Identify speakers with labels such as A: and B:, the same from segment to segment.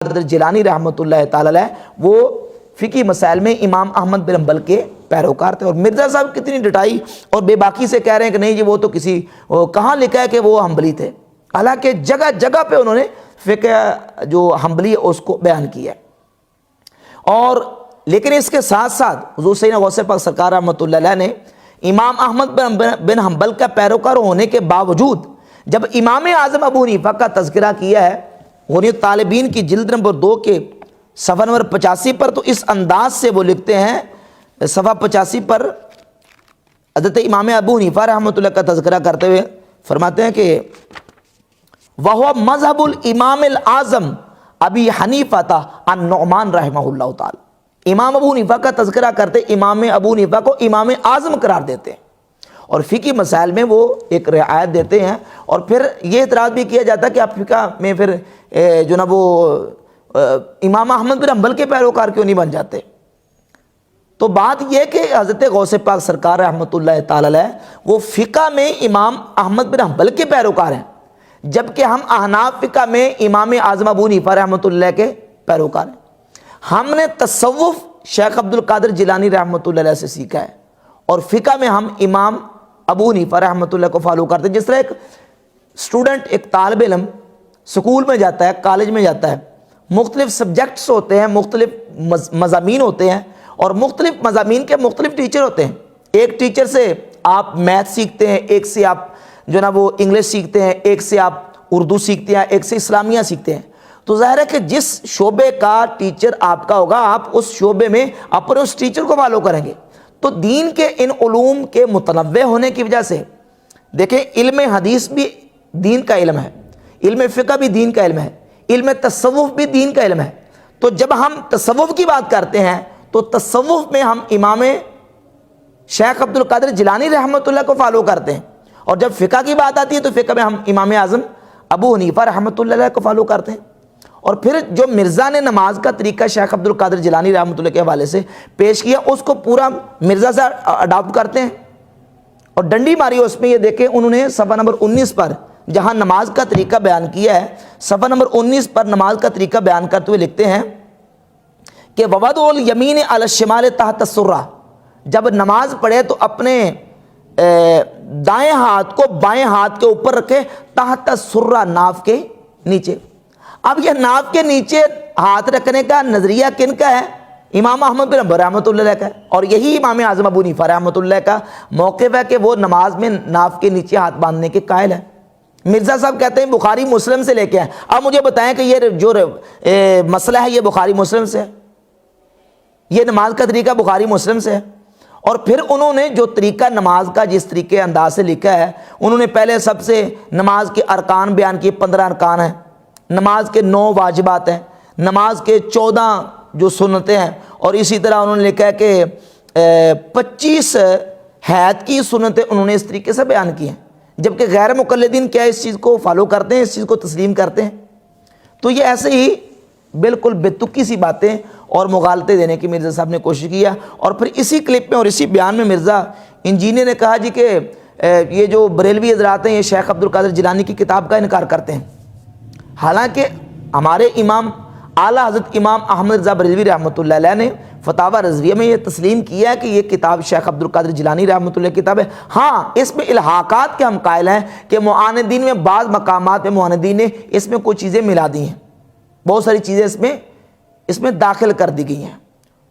A: القادر جیلانی رحمۃ اللہ تعالی علیہ وہ فقہی مسائل میں امام احمد بن حنبل کے پیروکار تھے. اور مرزا صاحب کتنی ڈٹائی اور بے باکی سے کہہ رہے ہیں کہ نہیں جی وہ تو کہاں لکھا ہے کہ وہ حنبلی تھے، حالانکہ جگہ جگہ پہ انہوں نے فقہ جو حنبلی ہے اس کو بیان کیا ہے. اور لیکن اس کے ساتھ ساتھ حضور سیدنا غوث پاک سرکار رحمۃ اللہ علیہ نے امام احمد بن حنبل کا پیروکار ہونے کے باوجود جب امام اعظم ابو حنیفہ کا تذکرہ کیا ہے غنیۃ طالبین کی جلد نمبر 2 کے صفحہ نمبر 85 پر، تو اس انداز سے وہ لکھتے ہیں صفحہ 85 پر حضرت امام ابو حنیفہ رحمۃ اللہ کا تذکرہ کرتے ہوئے فرماتے ہیں کہ وَهُوَ مذہب الامام الاعظم ابی حنیفہ النعمان رحمہ اللہ تعالی. امام ابو حنیفہ کا تذکرہ کرتے امام ابو حنیفہ کو امام اعظم قرار دیتے ہیں اور فقہی مسائل میں وہ ایک رعایت دیتے ہیں. اور پھر یہ اعتراض بھی کیا جاتا ہے کہ آپ فقہ میں پھر جو نا وہ امام احمد بن حنبل کے پیروکار کیوں نہیں بن جاتے. تو بات یہ کہ حضرت غوث پاک سرکار رحمۃ اللہ تعالی علیہ وہ فقہ میں امام احمد بن حنبل کے پیروکار ہیں، جبکہ ہم احناف فقہ میں امام اعظم ابو حنیفہ رحمۃ اللہ کے پیروکار ہیں. ہم نے تصوف شیخ عبد القادر جیلانی رحمۃ اللہ علیہ سے سیکھا ہے اور فقہ میں ہم امام ابو حنیفہ رحمۃ اللہ کو فالو کرتے ہیں. جس طرح ایک اسٹوڈنٹ، ایک طالب علم سکول میں جاتا ہے، کالج میں جاتا ہے، مختلف سبجیکٹس ہوتے ہیں، مختلف مضامین ہوتے ہیں اور مختلف مضامین کے مختلف ٹیچر ہوتے ہیں. ایک ٹیچر سے آپ میتھ سیکھتے ہیں، ایک سے آپ جو نا وہ انگلش سیکھتے ہیں، ایک سے آپ اردو سیکھتے ہیں، ایک سے اسلامیہ سیکھتے ہیں. تو ظاہر ہے کہ جس شعبے کا ٹیچر آپ کا ہوگا آپ اس شعبے میں اپنے اس ٹیچر کو فالو کریں گے. تو دین کے ان علوم کے متنوع ہونے کی وجہ سے دیکھیں علم حدیث بھی دین کا علم ہے، علم فقہ بھی دین کا علم ہے، علم تصوف بھی دین کا علم ہے. تو جب ہم تصوف کی بات کرتے ہیں تو تصوف میں ہم امام شیخ عبد القادر جیلانی رحمۃ اللہ کو فالو کرتے ہیں، اور جب فقہ کی بات آتی ہے تو فقہ میں ہم امام اعظم ابو حنیفہ رحمۃ اللہ علیہ کو فالو کرتے ہیں. اور پھر جو مرزا نے نماز کا طریقہ شیخ عبد القادر جیلانی رحمۃ اللہ کے حوالے سے پیش کیا اس کو پورا مرزا سے اڈاپٹ کرتے ہیں اور ڈنڈی ماری. اس میں یہ دیکھیں انہوں نے صفحہ نمبر 19 پر جہاں نماز کا طریقہ بیان کیا ہے، صفحہ نمبر 19 پر نماز کا طریقہ بیان کرتے ہوئے لکھتے ہیں کہ وَوَضْعُ الْيَمِينِ عَلَى الشِّمَالِ تحت السُّرَّةِ، جب نماز پڑھے تو اپنے دائیں ہاتھ کو بائیں ہاتھ کے اوپر رکھے، تحت السُّرَّہ ناف کے نیچے. اب یہ ناف کے نیچے ہاتھ رکھنے کا نظریہ کن کا ہے؟ امام احمد بن حنبل رحمۃ اللہ کا ہے. اور یہی امام اعظم ابو حنیفہ رحمۃ اللہ کا موقف ہے کہ وہ نماز میں ناف کے نیچے ہاتھ باندھنے کے قائل ہے. مرزا صاحب کہتے ہیں بخاری مسلم سے لے کے ہیں. اب مجھے بتائیں کہ یہ جو مسئلہ ہے یہ بخاری مسلم سے ہے، یہ نماز کا طریقہ بخاری مسلم سے ہے. اور پھر انہوں نے جو طریقہ نماز کا جس طریقے انداز سے لکھا ہے، انہوں نے پہلے سب سے نماز کے ارکان بیان کیے. 15 ارکان ہیں، نماز کے 9 واجبات ہیں، نماز کے 14 جو سنتیں ہیں، اور اسی طرح انہوں نے لکھا ہے کہ 25 حید کی سنتیں انہوں نے اس طریقے سے بیان کی ہیں. جبکہ غیر مقلدین کیا اس چیز کو فالو کرتے ہیں، اس چیز کو تسلیم کرتے ہیں. تو یہ ایسے ہی بالکل بے تکی سی باتیں اور مغالطے دینے کی مرزا صاحب نے کوشش کیا. اور پھر اسی کلپ میں اور اسی بیان میں مرزا انجینئر نے کہا جی کہ یہ جو بریلوی حضرات ہیں یہ شیخ عبد القادر جیلانی کی کتاب کا انکار کرتے ہیں، حالانکہ ہمارے امام اعلیٰ حضرت امام احمد رضا بریلوی رحمۃ اللہ علیہ نے فتاوی رضویہ میں یہ تسلیم کیا ہے کہ یہ کتاب شیخ عبد القادر جیلانی رحمۃ اللہ کی کتاب ہے. ہاں اس میں الحاقات کے ہم قائل ہیں کہ معاندین میں بعض مقامات میں معاندین نے اس میں کچھ چیزیں ملا دی ہیں، بہت ساری چیزیں اس میں داخل کر دی گئی ہیں.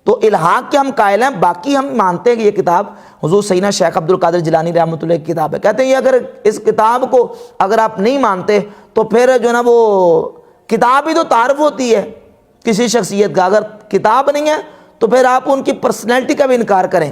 A: تو الحاق کے ہم قائل ہیں، باقی ہم مانتے ہیں کہ یہ کتاب حضور سیدنا شیخ عبد القادر جیلانی رحمۃ اللہ کی کتاب ہے. کہتے ہیں یہ اگر اس کتاب کو اگر آپ نہیں مانتے تو پھر جو نا وہ کتاب ہی تو تعارف ہوتی ہے کسی شخصیت کا، اگر کتاب نہیں ہے تو پھر آپ ان کی پرسنالٹی کا بھی انکار کریں.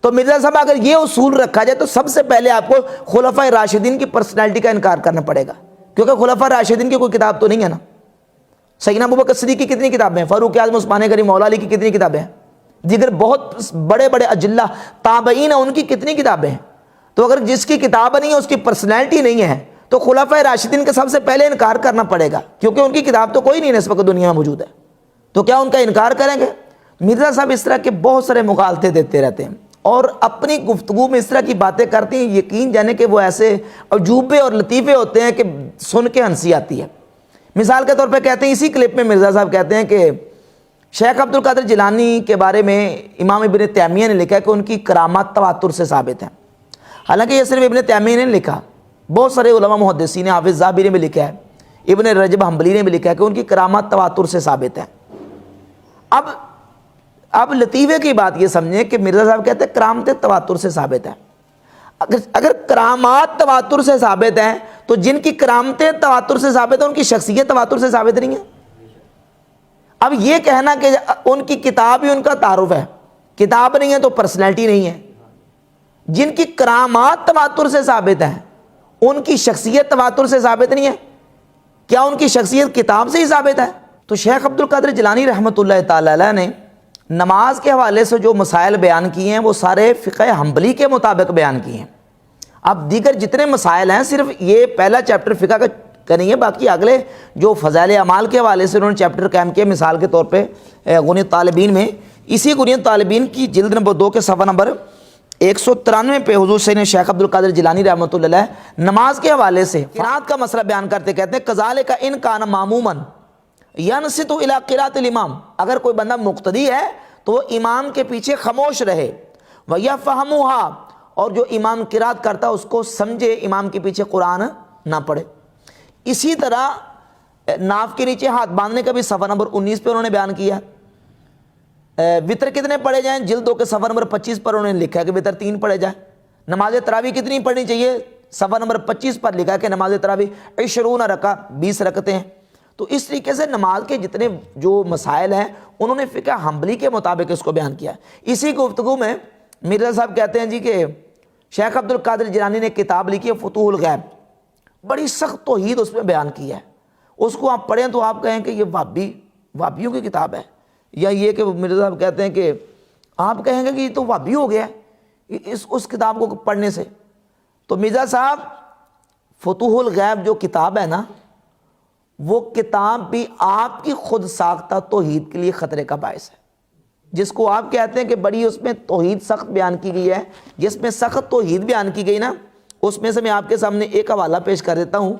A: تو مرزا صاحب اگر یہ اصول رکھا جائے تو سب سے پہلے آپ کو خلفائے راشدین کی پرسنالٹی کا انکار کرنا پڑے گا، کیونکہ خلفائے راشدین کی کوئی کتاب تو نہیں ہے نا. سیدنا ابوبکر صدیق کی کتنی کتابیں ہیں، فاروق اعظم عثمان غنی مولا علی کی کتنی کتابیں ہیں، دیگر بہت بڑے بڑے اجلہ تابعین ہیں ان کی کتنی کتابیں ہیں. تو اگر جس کی کتاب نہیں ہے اس کی پرسنالٹی نہیں ہے تو خلفائے راشدین کا سب سے پہلے انکار کرنا پڑے گا، کیونکہ ان کی کتاب تو کوئی نہیں ہے اس وقت دنیا میں موجود ہے. تو کیا ان کا انکار کریں گے؟ مرزا صاحب اس طرح کے بہت سارے مغالطے دیتے رہتے ہیں اور اپنی گفتگو میں اس طرح کی باتیں کرتے ہیں، یقین جانے کہ وہ ایسے عجوبے اور لطیفے ہوتے ہیں کہ سن کے ہنسی آتی ہے. مثال کے طور پہ کہتے ہیں اسی کلپ میں مرزا صاحب کہتے ہیں کہ شیخ عبد القادر جیلانی کے بارے میں امام ابن تیمیہ نے لکھا ہے کہ ان کی کرامات تواتر سے ثابت ہیں. حالانکہ یہ صرف ابن تیمیہ نے لکھا، بہت سارے علماء محدثین، حافظ ذہبی نے بھی لکھا ہے، ابن رجب حنبلی نے بھی لکھا ہے کہ ان کی کرامات تواتر سے ثابت ہیں. اب لطیفے کی بات یہ سمجھیں کہ مرزا صاحب کہتے ہیں کرامتیں تواتر سے ثابت ہیں. اگر کرامات تواتر سے ثابت ہیں تو جن کی کرامتیں تواتر سے ثابت ہیں ان کی شخصیت تواتر سے ثابت نہیں ہے. اب یہ کہنا کہ ان کی کتاب ہی ان کا تعارف ہے، کتاب نہیں ہے تو پرسنالٹی نہیں ہے. جن کی کرامات تواتر سے ثابت ہیں ان کی شخصیت تواتر سے ثابت نہیں ہے، کیا ان کی شخصیت کتاب سے ہی ثابت ہے؟ تو شیخ عبد القادر جیلانی رحمۃ اللہ تعالی علیہ نے نماز کے حوالے سے جو مسائل بیان کیے ہیں وہ سارے فقہ حنبلی کے مطابق بیان کیے ہیں. اب دیگر جتنے مسائل ہیں صرف یہ پہلا چیپٹر فقہ کا نہیں ہے، باقی اگلے جو فضائل اعمال کے حوالے سے انہوں نے چیپٹر قائم کیا. مثال کے طور پہ غنیۃ طالبین میں، اسی غنیۃ طالبین کی جلد نمبر 2 کے صفحہ نمبر 193 پہ حضور سید شیخ عبد القادر جیلانی رحمۃ اللہ علیہ نماز کے حوالے سے قرات کا مسئلہ بیان کرتے کہتے ہیں کذالک ان کان ماموما ینصت الی قراءۃ الامام، اگر کوئی بندہ مقتدی ہے تو وہ امام کے پیچھے خاموش رہے، ویفہمھا، اور جو امام قرات کرتا اس کو سمجھے، امام کے پیچھے قرآن نہ پڑھے. اسی طرح ناف کے نیچے ہاتھ باندھنے کا بھی صفحہ نمبر 19 پہ انہوں نے بیان کیا. وطر کتنے پڑھے جائیں، جلد 2 کے صفحہ نمبر 25 پر انہوں نے لکھا ہے کہ وطر 3 پڑھے جائیں. نماز تراویح کتنی پڑھنی چاہیے، صفحہ نمبر 25 پر لکھا ہے کہ نماز تراویح 20 رکعت 20 رکعتیں ہیں. تو اس طریقے سے نماز کے جتنے جو مسائل ہیں انہوں نے فقہ حنبلی کے مطابق اس کو بیان کیا. اسی گفتگو میں مرزا صاحب کہتے ہیں جی کہ شیخ عبد القادر جیلانی نے کتاب لکھی ہے فتوح الغیب، بڑی سخت توحید اس میں بیان کی ہے. اس کو آپ پڑھیں تو آپ کہیں کہ یہ وہابیوں کی کتاب ہے، یا یہ کہ مرزا صاحب کہتے ہیں کہ آپ کہیں گے کہ یہ تو وہابی ہو گیا اس کتاب کو پڑھنے سے. تو مرزا صاحب فتوح الغیب جو کتاب ہے نا، وہ کتاب بھی آپ کی خود ساختہ توحید کے لیے خطرے کا باعث ہے. جس کو آپ کہتے ہیں کہ بڑی اس میں توحید سخت بیان کی گئی ہے، جس میں سخت توحید بیان کی گئی نا، اس میں سے میں آپ کے سامنے ایک حوالہ پیش کر دیتا ہوں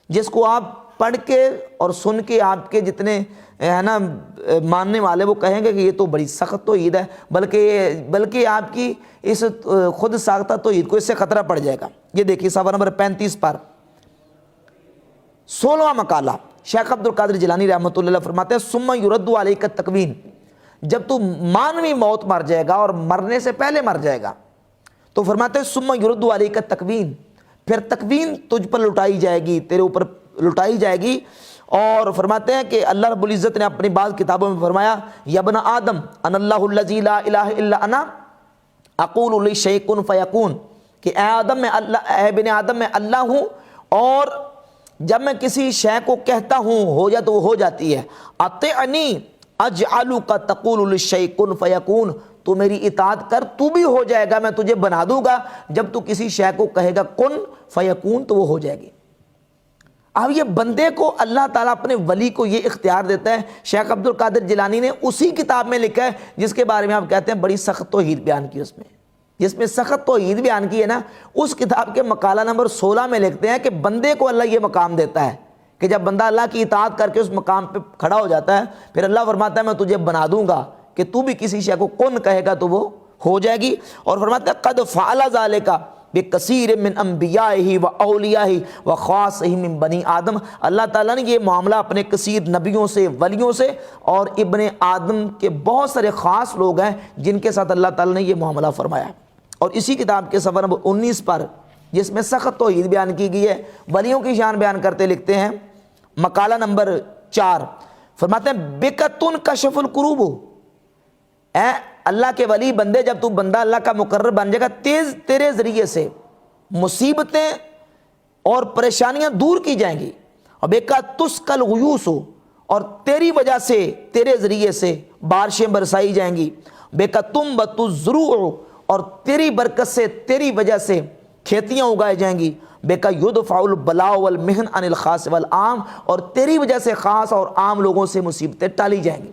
A: جس کو آپ پڑھ کے اور سن کے آپ کے جتنے ہے نا ماننے والے وہ کہیں گے کہ یہ تو بڑی سخت توحید ہے، بلکہ آپ کی اس خود ساختہ توحید کو اس سے خطرہ پڑ جائے گا. یہ دیکھیے صفحہ نمبر 35 پر 16واں مقالہ شیخ عبد القادر جیلانی رحمۃ اللہ علیہ فرماتے ہیں ثم یرد علیک التکوین، جب تو مانوی موت مر جائے گا اور مرنے سے پہلے مر جائے گا تو فرماتے ہیں ثم یرد علیک التکوین، پھر تکوین تجھ پر لٹائی جائے گی، تیرے اوپر لٹائی جائے گی. اور فرماتے ہیں کہ اللہ رب العزت نے اپنی بعض کتابوں میں فرمایا یا ابن آدم ان اللہ الذی لا الہ الا انا اقول لشیء کن فیکون، کہ اے ابن آدم میں اللہ ہوں اور جب میں کسی شے کو کہتا ہوں ہو جا تو وہ ہو جاتی ہے. اطعنی اجعلک تقول للشیء کن فیکون، تو میری اطاعت کر تو بھی ہو جائے گا، میں تجھے بنا دوں گا. جب تو کسی شے کو کہے گا کن فیکون تو وہ ہو جائے گی. اب یہ بندے کو اللہ تعالیٰ اپنے ولی کو یہ اختیار دیتا ہے. شیخ عبد القادر جیلانی نے اسی کتاب میں لکھا ہے جس کے بارے میں آپ کہتے ہیں بڑی سخت توحید بیان کی، اس میں جس میں سخت توحید بیان کی ہے نا، اس کتاب کے مقالہ نمبر 16 میں لکھتے ہیں کہ بندے کو اللہ یہ مقام دیتا ہے کہ جب بندہ اللہ کی اطاعت کر کے اس مقام پہ کھڑا ہو جاتا ہے پھر اللہ فرماتا ہے میں تجھے بنا دوں گا کہ تو بھی کسی شے کو کن کہے گا تو وہ ہو جائے گی. اور فرماتا ہے قد فعل ذلک بکثیر من انبیائہ و اولیائہ و خاصہ من بنی آدم، اللہ تعالیٰ نے یہ معاملہ اپنے کثیر نبیوں سے، ولیوں سے اور ابن آدم کے بہت سارے خاص لوگ ہیں جن کے ساتھ اللہ تعالیٰ نے یہ معاملہ فرمایا. اور اسی کتاب کے صفحہ نمبر 19 پر جس میں سخت توحید بیان کی گئی ہے، ولیوں کی شان بیان کرتے لکھتے ہیں مقالہ نمبر 4 فرماتے ہیں بکتن کشف الکروب، اے اللہ کے ولی بندے جب تو بندہ اللہ کا مقرر بن جائے گا تیرے ذریعے سے مصیبتیں اور پریشانیاں دور کی جائیں گی. اور بیکا تسکل غیوس، اور تیری وجہ سے تیرے ذریعے سے بارشیں برسائی جائیں گی. بیکا تم بتزروع، اور تیری برکت سے تیری وجہ سے کھیتیاں اگائی جائیں گی. بیکا یدفع البلاء والمحن عن الخاص والعام، اور تیری وجہ سے خاص اور عام لوگوں سے مصیبتیں ٹالی جائیں گی.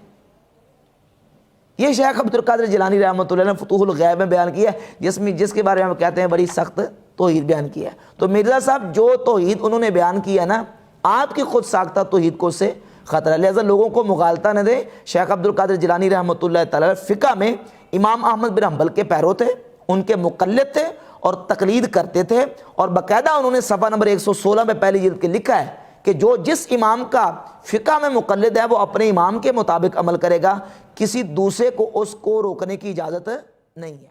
A: یہ شیخ عبد القادر جیلانی رحمۃ اللہ نے فتوح الغیب میں بیان کیا ہے جس کے بارے میں ہم کہتے ہیں بڑی سخت توحید بیان کی ہے. تو مرزا صاحب جو توحید انہوں نے بیان کیا نا آپ کی خود ساختہ توحید کو اس سے خطرہ ہے، لہذا لوگوں کو مغالطہ نہ دے۔ شیخ عبد القادر جیلانی رحمۃ اللہ تعالی فقہ میں امام احمد بن حنبل کے پیرو تھے، ان کے مقلد تھے اور تقلید کرتے تھے، اور باقاعدہ انہوں نے صفحہ نمبر 116 میں پہلی جلد کے لکھا ہے کہ جو جس امام کا فقہ میں مقلد ہے وہ اپنے امام کے مطابق عمل کرے گا، کسی دوسرے کو اس کو روکنے کی اجازت نہیں ہے۔